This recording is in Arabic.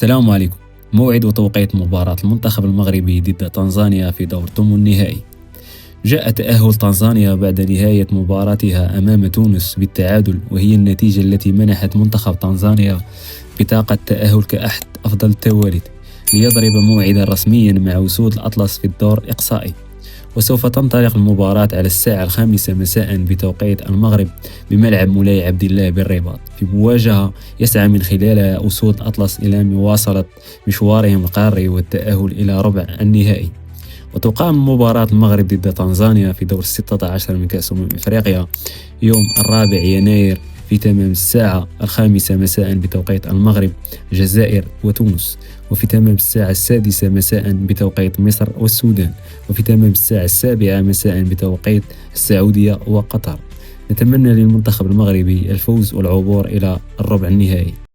السلام عليكم. موعد وتوقيت مباراة المنتخب المغربي ضد تنزانيا في دور ثمن النهائي. جاء تأهل تنزانيا بعد نهاية مباراتها أمام تونس بالتعادل، وهي النتيجة التي منحت منتخب تنزانيا بطاقة تأهل كأحد أفضل التوالد ليضرب موعدا رسميا مع أسود الأطلس في الدور الإقصائي. وسوف تنطلق المباراة على الساعة 5 مساء بتوقيت المغرب بملعب مولاي عبد الله بالرباط، في مواجهة يسعى من خلالها أسود الأطلس إلى مواصلة مشوارهم القاري والتأهل إلى ربع النهائي. وتقام مباراة المغرب ضد تنزانيا في دور 16 من كأس إفريقيا يوم 4 يناير في تمام الساعة 5 مساء بتوقيت المغرب الجزائر وتونس، وفي تمام الساعة 6 مساء بتوقيت مصر والسودان، وفي تمام الساعة 7 مساء بتوقيت السعودية وقطر. نتمنى للمنتخب المغربي الفوز والعبور إلى الربع النهائي.